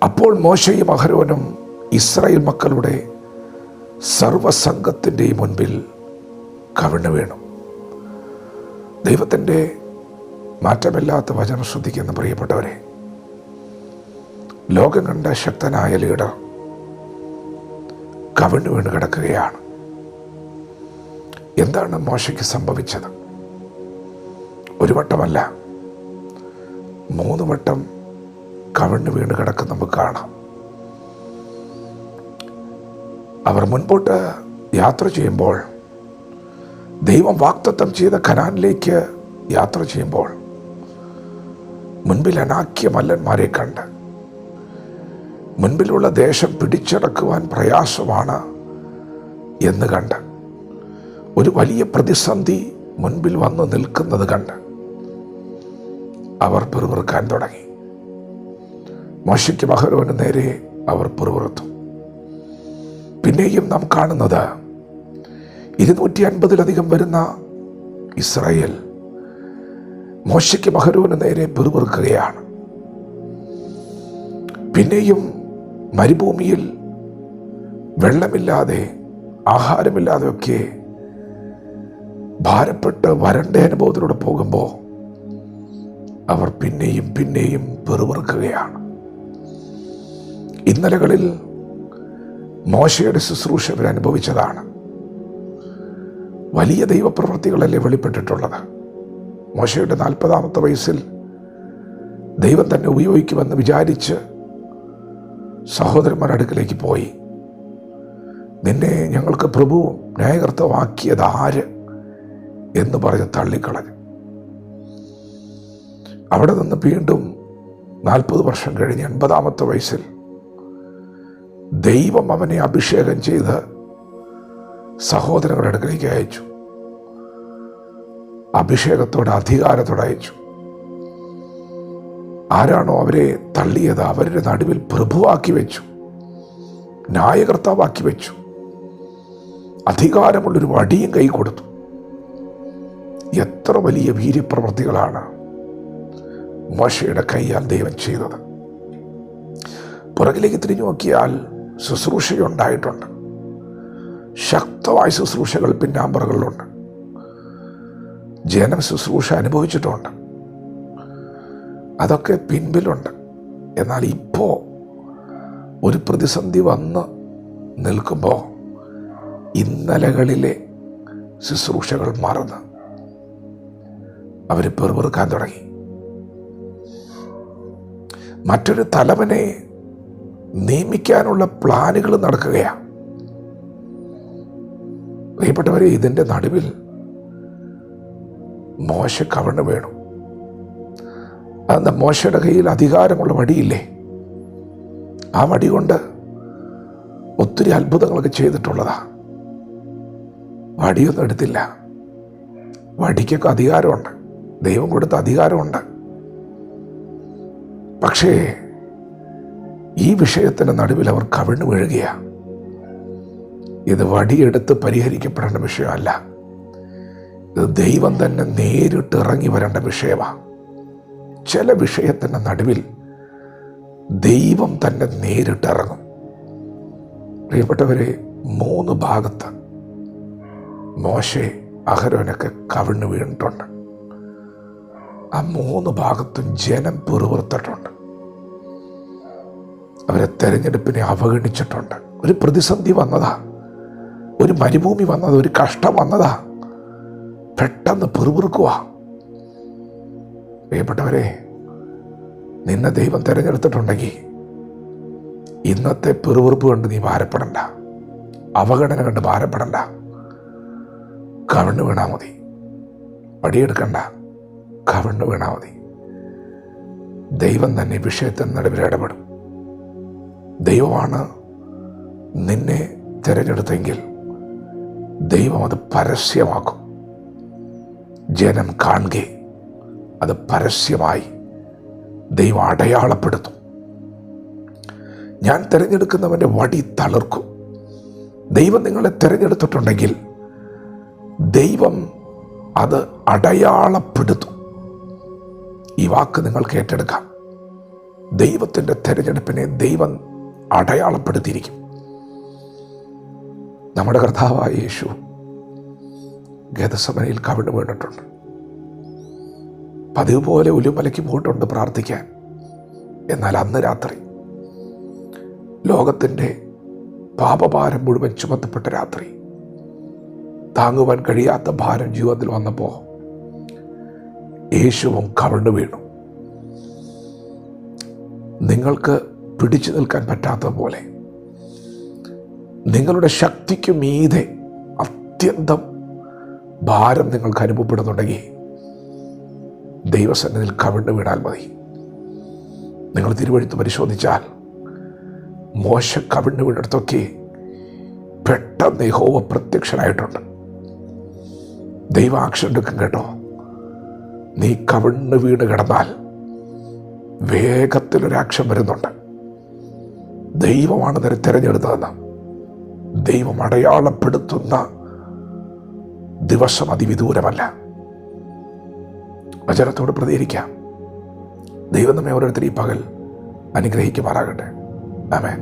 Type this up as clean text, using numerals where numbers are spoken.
അപ്പോൾ മോശയും അഹരോനും ഇസ്രായേൽ മക്കളുടെ സർവസംഘത്തിൻ്റെയും മുൻപിൽ കവിണ്ണു വീണു. ദൈവത്തിൻ്റെ മാറ്റമില്ലാത്ത വചനം ശ്രദ്ധിക്കുന്ന പ്രിയപ്പെട്ടവരെ, ലോകം കണ്ട ശക്തനായ ലീഡർ കവിണ്ണു വീണ് കിടക്കുകയാണ്. എന്താണ് മോശയ്ക്ക് സംഭവിച്ചത്? ഒരു വട്ടമല്ല, 3 വട്ടം കവിണ്ണു വീണ് കിടക്കുന്ന നമുക്ക് കാണാം. അവർ മുൻപോട്ട് യാത്ര ചെയ്യുമ്പോൾ, ദൈവം വാഗ്ദത്തം ചെയ്ത കനാനിലേക്ക് യാത്ര ചെയ്യുമ്പോൾ, മുൻപിൽ അനാക്യ മല്ലന്മാരെ കണ്ട് മുൻപിലുള്ള ദേശം പിടിച്ചടക്കുവാൻ പ്രയാസമാണ് എന്ന് കണ്ട്, ഒരു വലിയ പ്രതിസന്ധി മുൻപിൽ വന്ന് നിൽക്കുന്നത് കണ്ട് അവർ പിറുപിറുക്കാൻ തുടങ്ങി. മോശയ്ക്കും അഹരോന് നേരെ അവർ പിറുപിറുത്തു. പിന്നെയും നാം കാണുന്നത് 250-ലധികം വരുന്ന ഇസ്രായേൽ മോശയ്ക്കും അഹരോന് നേരെ പിറുപിറുക്കുകയാണ്. പിന്നെയും മരുഭൂമിയിൽ വെള്ളമില്ലാതെ ആഹാരമില്ലാതെയൊക്കെ ഭാരപ്പെട്ട് വരണ്ട അനുഭവത്തിലൂടെ പോകുമ്പോൾ അവർ പിന്നെയും പിന്നെയും പിറുപിറുക്കുകയാണ്. ഇന്നലകളിൽ മോശയുടെ ശുശ്രൂഷ അവരനുഭവിച്ചതാണ്. വലിയ ദൈവപ്രവൃത്തികളല്ലേ വെളിപ്പെട്ടിട്ടുള്ളത്. മോശയുടെ 40-ാമത്തെ വയസ്സിൽ ദൈവം തന്നെ ഉപയോഗിക്കുമെന്ന് വിചാരിച്ച് സഹോദരന്മാരുടെ അടുക്കലേക്ക് പോയി. നിന്നെ ഞങ്ങൾക്ക് പ്രഭുവും ന്യായകർത്താവാക്കിയത് ആര് എന്ന് പറഞ്ഞ് തള്ളിക്കളഞ്ഞു. അവിടെ നിന്ന് വീണ്ടും 40 വർഷം കഴിഞ്ഞ് 80-ാമത്തെ വയസ്സിൽ ദൈവം അവനെ അഭിഷേകം ചെയ്ത് സഹോദരങ്ങളുടെ അടുക്കലേക്ക് അയച്ചു. അഭിഷേകത്തോടെ, അധികാരത്തോടെ അയച്ചു. ആരാണോ അവരെ തള്ളിയത് അവരുടെ നടുവിൽ പ്രഭുവാക്കി വെച്ചു, ന്യായകർത്താവാക്കി വെച്ചു. അധികാരമുള്ളൊരു വടിയും കൈ കൊടുത്തു. എത്ര വലിയ വീര്യപ്രവൃത്തികളാണ് മോശയുടെ കൈയാൽ ദൈവം ചെയ്തത്. പുറകിലേക്ക് തിരിഞ്ഞു നോക്കിയാൽ ശുശ്രൂഷയുണ്ടായിട്ടുണ്ട്. ശക്തമായ ശുശ്രൂഷകൾ പിന്നാമ്പറുകളിലുണ്ട്. ജനം ശുശ്രൂഷ അനുഭവിച്ചിട്ടുണ്ട്. അതൊക്കെ പിൻപിലുണ്ട്. എന്നാൽ ഇപ്പോൾ ഒരു പ്രതിസന്ധി വന്ന് നിൽക്കുമ്പോൾ ഇന്നലകളിലെ ശുശ്രൂഷകൾ മറന്ന് അവർ പെറുപെറുക്കാൻ തുടങ്ങി. മറ്റൊരു തലവനെ നിയമിക്കാനുള്ള പ്ലാനുകൾ നടക്കുകയാണ്. പ്രിയപ്പെട്ടവരെ, ഇതിൻ്റെ നടുവിൽ മോശ കവിണ്ണു വീണു. അതെന്താ? മോശയുടെ കയ്യിൽ അധികാരമുള്ള വടിയില്ലേ? ആ വടി കൊണ്ട് ഒത്തിരി അത്ഭുതങ്ങളൊക്കെ ചെയ്തിട്ടുള്ളതാ. വടിയൊന്നും എടുത്തില്ല. വടിക്കൊക്കെ അധികാരമുണ്ട്, ദൈവം കൊടുത്ത അധികാരമുണ്ട്. പക്ഷേ ഈ വിഷയത്തിൻ്റെ നടുവിൽ അവർ കവിണ്ണു വീഴുകയാണ്. ഇത് വടിയെടുത്ത് പരിഹരിക്കപ്പെടേണ്ട വിഷയമല്ല. ഇത് ദൈവം തന്നെ നേരിട്ട് ഇറങ്ങി വരേണ്ട വിഷയമാണ്. ചില വിഷയത്തിൻ്റെ നടുവിൽ ദൈവം തന്നെ നേരിട്ട് ഇറങ്ങും. പ്രിയപ്പെട്ടവരെ, 3 ഭാഗത്ത് മോശെ, അഹരോനൊക്കെ കവിണ്ണു വീണിട്ടുണ്ട്. ആ 3 ഭാഗത്തും ജനം പിറുപിറുത്തിട്ടുണ്ട്. അവരെ തെരഞ്ഞെടുപ്പിനെ അവഗണിച്ചിട്ടുണ്ട്. ഒരു പ്രതിസന്ധി വന്നതാ, ഒരു മരുഭൂമി വന്നതാ, ഒരു കഷ്ടം വന്നതാ. പെട്ടെന്ന് പിറുപിറുക്കുക. പ്രിയപ്പെട്ടവരെ, നിന്നെ ദൈവം തിരഞ്ഞെടുത്തിട്ടുണ്ടെങ്കിൽ ഇന്നത്തെ പിറുപിറുപ്പ് കണ്ട് നീ ഭാരപ്പെടണ്ട, അവഗണന കണ്ട് ഭാരപ്പെടണ്ട. കവിണ്ണു വീണാൽ മതി. വടിയെടുക്കണ്ട, കവിണ്ണു വീണാൽ മതി. ദൈവം തന്നെ വിഷയത്തിന് നടുവിൽ ഇടപെടും. ദൈവമാണ് നിന്നെ തിരഞ്ഞെടുത്തെങ്കിൽ ദൈവം അത് പരസ്യമാക്കും. ജനം കാണുകെ അത് പരസ്യമായി ദൈവം അടയാളപ്പെടുത്തും. ഞാൻ തിരഞ്ഞെടുക്കുന്നവൻ്റെ വടി തളിർക്കും. ദൈവം നിങ്ങളെ തിരഞ്ഞെടുത്തിട്ടുണ്ടെങ്കിൽ ദൈവം അത് അടയാളപ്പെടുത്തും. ഈ വാക്ക് നിങ്ങൾക്ക് ഏറ്റെടുക്കാം. ദൈവത്തിൻ്റെ തിരഞ്ഞെടുപ്പിനെ ദൈവം അടയാളപ്പെടുത്തിയിരിക്കും. നമ്മുടെ കർത്താവായ യേശു ഗെത്സമനയിൽ കവിണ് വീണിട്ടുണ്ട്. പതിവ് പോലെ ഒലിമലയ്ക്ക് പോയിട്ടുണ്ട് പ്രാർത്ഥിക്കാൻ. എന്നാൽ അന്ന് രാത്രി ലോകത്തിൻ്റെ പാപഭാരം മുഴുവൻ ചുമത്തപ്പെട്ട രാത്രി, താങ്ങുവാൻ കഴിയാത്ത ഭാരം ജീവിതത്തിൽ വന്നപ്പോൾ യേശുവും കവിണ് വീണു. നിങ്ങൾക്ക് പിടിച്ചു നിൽക്കാൻ പറ്റാത്ത പോലെ നിങ്ങളുടെ ശക്തിക്ക് മീതെ അത്യന്തം ഭാരം നിങ്ങൾക്ക് അനുഭവപ്പെടുന്നുണ്ടെങ്കിൽ ദൈവസന്നിധിയിൽ കവിണ് വീണാൽ മതി. നിങ്ങൾ തിരുവെഴുത്ത് പരിശോധിച്ചാൽ മോശ കവിണ് വീണെടുത്തൊക്കെ പെട്ടെന്ന് യഹോവ പ്രത്യക്ഷനായിട്ടുണ്ട്. ദൈവം ആക്ഷൻ എടുക്കും കേട്ടോ. നീ കവിണ് വീണ് കിടന്നാൽ വേഗത്തിലൊരാക്ഷൻ വരുന്നുണ്ട്. ദൈവമാണ് നിന്നെ തിരഞ്ഞെടുത്തതെന്ന് ദൈവം അടയാളപ്പെടുത്തുന്ന ദിവസം അതിവിദൂരമല്ല. വചനത്തോട് പ്രതികരിക്കാം. ദൈവം നമ്മെ ഓരോരുത്തരും ഈ പകൽ അനുഗ്രഹിക്കുമാറാകട്ടെ. ആമേൻ.